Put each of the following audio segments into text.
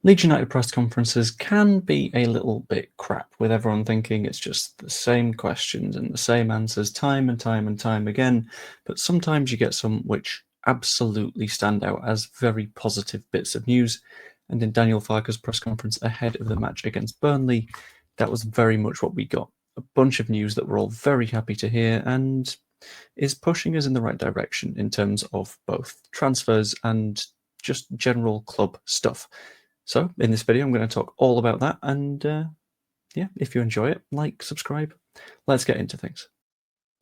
Leeds United press conferences can be a little bit crap, with everyone thinking it's just the same questions and the same answers time and time and time again, but sometimes you get some which absolutely stand out as very positive bits of news, and in Daniel Farke's press conference ahead of the match against Burnley, that was very much what we got. A bunch of news that we're all very happy to hear and is pushing us in the right direction in terms of both transfers and just general club stuff. So in this video, I'm going to talk all about that. And yeah, if you enjoy it, like, subscribe. Let's get into things.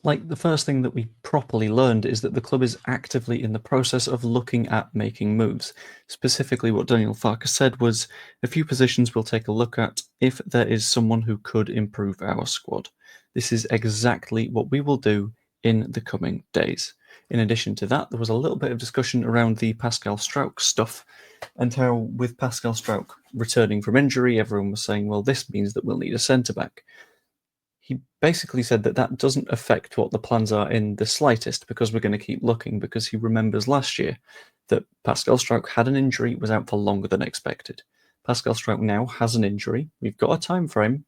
Like, the first thing that we properly learned is that the club is actively in the process of looking at making moves. Specifically, what Daniel Farke said was a few positions we'll take a look at if there is someone who could improve our squad. This is exactly what we will do in the coming days. In addition to that, there was a little bit of discussion around the Pascal Struijk stuff and how, with Pascal Struijk returning from injury, everyone was saying, well, this means that we'll need a centre-back. He basically said that that doesn't affect what the plans are in the slightest, because we're going to keep looking, because he remembers last year that Pascal Struijk had an injury, was out for longer than expected. Pascal Struijk now has an injury. We've got a time frame,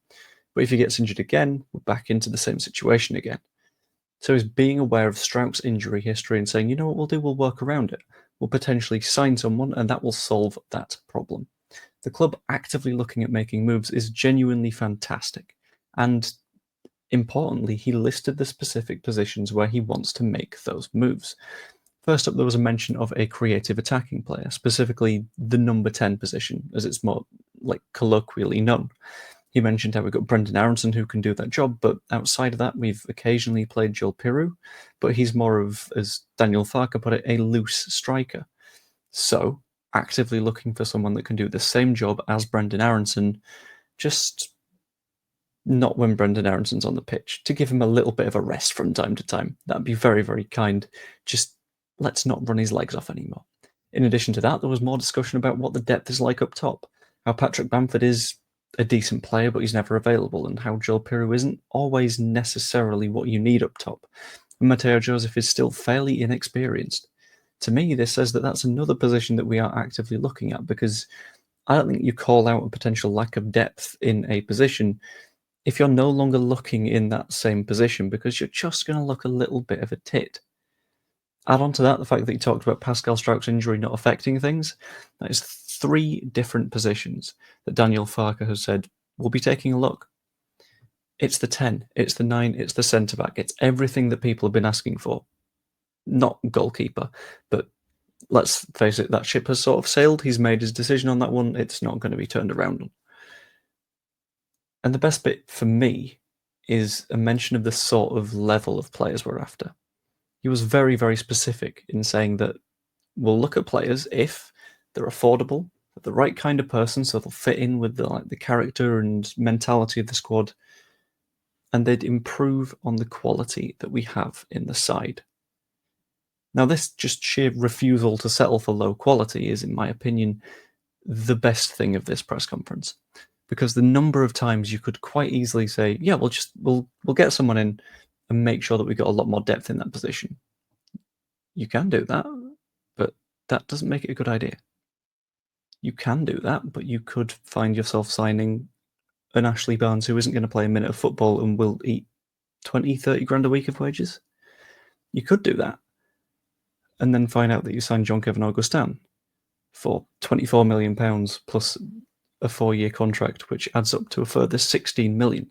but if he gets injured again, we're back into the same situation again. So he's being aware of Struijk's injury history and saying, you know what we'll do? We'll work around it. We'll potentially sign someone, and that will solve that problem. The club actively looking at making moves is genuinely fantastic. And importantly, he listed the specific positions where he wants to make those moves. First up, there was a mention of a creative attacking player, specifically the number 10 position, as it's more like colloquially known. He mentioned how we've got Brendan Aronson who can do that job, but outside of that, we've occasionally played Joel Piroe, but he's more of, as Daniel Farke put it, a loose striker. So, actively looking for someone that can do the same job as Brendan Aronson, just not when Brendan Aronson's on the pitch, to give him a little bit of a rest from time to time. That'd be very, very kind. Just let's not run his legs off anymore. In addition to that, there was more discussion about what the depth is like up top, how Patrick Bamford is a decent player, but he's never available, and how Joel Piroe isn't always necessarily what you need up top. And Mateo Joseph is still fairly inexperienced. To me, this says that that's another position that we are actively looking at, because I don't think you call out a potential lack of depth in a position if you're no longer looking in that same position, because you're just going to look a little bit of a tit. Add on to that the fact that you talked about Pascal Struijk's injury not affecting things. That is 3 different positions that Daniel Farke has said we'll be taking a look. It's the 10, it's the 9, it's the centre-back, it's everything that people have been asking for. Not goalkeeper, but let's face it, that ship has sort of sailed. He's made his decision on that one. It's not going to be turned around on. And the best bit for me is a mention of the sort of level of players we're after. He was very, very specific in saying that we'll look at players if they're affordable, the right kind of person, so they'll fit in with the character and mentality of the squad, and they'd improve on the quality that we have in the side. Now, this just sheer refusal to settle for low quality is, in my opinion, the best thing of this press conference, because the number of times you could quite easily say, yeah, we'll get someone in and make sure that we've got a lot more depth in that position. You can do that, but that doesn't make it a good idea. You can do that, but you could find yourself signing an Ashley Barnes who isn't going to play a minute of football and will eat 20, 30 grand a week of wages. You could do that, and then find out that you signed Jean-Kevin Augustin for £24 million plus a 4-year contract, which adds up to a further 16 million.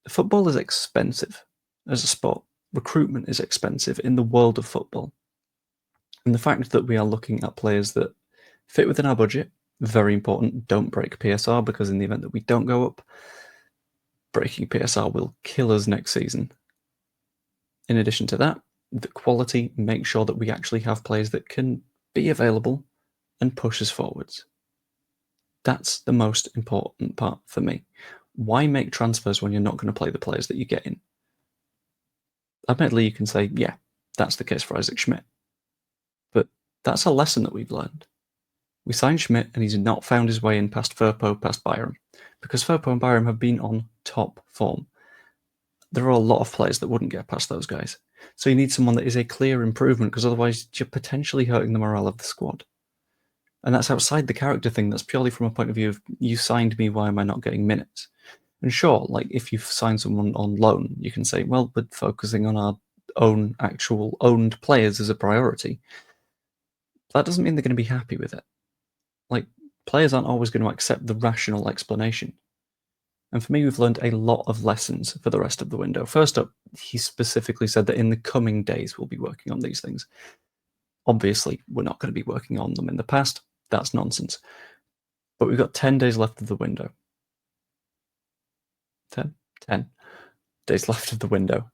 Football is expensive as a sport. Recruitment is expensive in the world of football. And the fact that we are looking at players that fit within our budget, very important. Don't break PSR, because in the event that we don't go up, breaking PSR will kill us next season. In addition to that, the quality, make sure that we actually have players that can be available and push us forwards. That's the most important part for me. Why make transfers when you're not going to play the players that you get in? Admittedly, you can say, yeah, that's the case for Isaac Schmidt. But that's a lesson that we've learned. We signed Schmidt and he's not found his way in past Firpo, past Byram, because Firpo and Byram have been on top form. There are a lot of players that wouldn't get past those guys. So you need someone that is a clear improvement, because otherwise you're potentially hurting the morale of the squad. And that's outside the character thing. That's purely from a point of view of, you signed me, why am I not getting minutes? And sure, like if you've signed someone on loan, you can say, well, we're focusing on our own actual owned players as a priority. That doesn't mean they're going to be happy with it. Like, players aren't always going to accept the rational explanation. And for me, we've learned a lot of lessons for the rest of the window. First up, he specifically said that in the coming days we'll be working on these things. Obviously, we're not going to be working on them in the past. That's nonsense. But we've got 10 days left of the window. 10 days left of the window.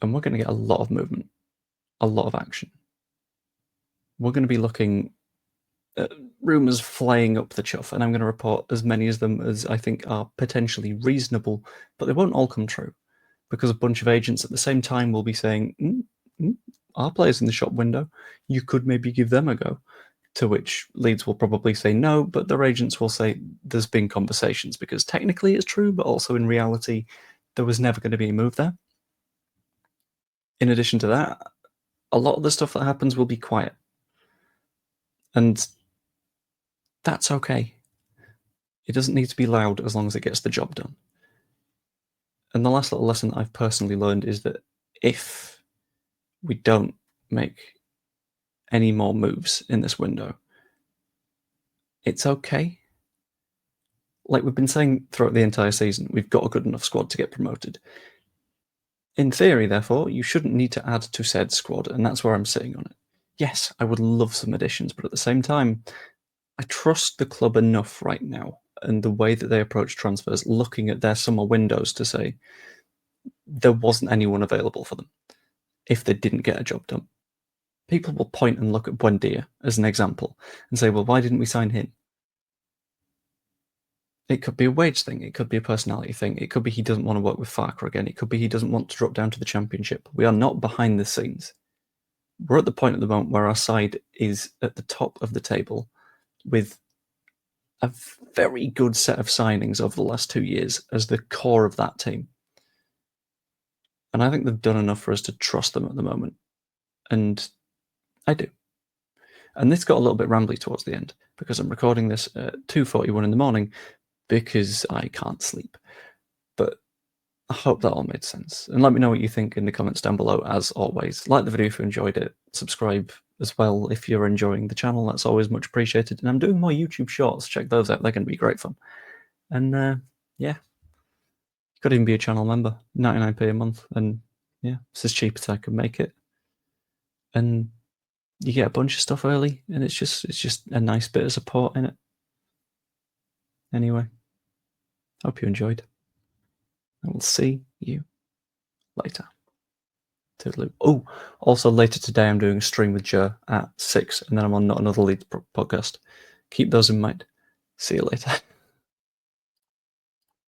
And we're going to get a lot of movement, a lot of action. We're going to be looking at rumours flying up the chuff, and I'm going to report as many of them as I think are potentially reasonable, but they won't all come true, because a bunch of agents at the same time will be saying, our players in the shop window, you could maybe give them a go. To which Leeds will probably say no, but their agents will say there's been conversations, because technically it's true, but also in reality, there was never going to be a move there. In addition to that, a lot of the stuff that happens will be quiet. And that's okay. It doesn't need to be loud as long as it gets the job done. And the last little lesson that I've personally learned is that if we don't make any more moves in this window, it's okay. Like we've been saying throughout the entire season, we've got a good enough squad to get promoted. In theory, therefore, you shouldn't need to add to said squad, and that's where I'm sitting on it. Yes, I would love some additions, but at the same time, I trust the club enough right now and the way that they approach transfers, looking at their summer windows, to say there wasn't anyone available for them if they didn't get a job done. People will point and look at Buendia as an example and say, well, why didn't we sign him? It could be a wage thing. It could be a personality thing. It could be he doesn't want to work with Farke again. It could be he doesn't want to drop down to the Championship. We are not behind the scenes. We're at the point at the moment where our side is at the top of the table with a very good set of signings over the last 2 years as the core of that team. And I think they've done enough for us to trust them at the moment. And I do. And this got a little bit rambly towards the end because I'm recording this at 2:41 in the morning because I can't sleep. But I hope that all made sense. And let me know what you think in the comments down below, as always. Like the video if you enjoyed it. Subscribe as well if you're enjoying the channel. That's always much appreciated. And I'm doing more YouTube shorts. Check those out. They're going to be great fun. And yeah, you could even be a channel member. 99p a month. And yeah, it's as cheap as I can make it. And you get a bunch of stuff early. And it's just a nice bit of support in it. Anyway, hope you enjoyed. I will see you later. Toodaloo. Oh, also later today I'm doing a stream with Joe at 6, and then I'm on Not Another Leeds podcast. Keep those in mind. See you later.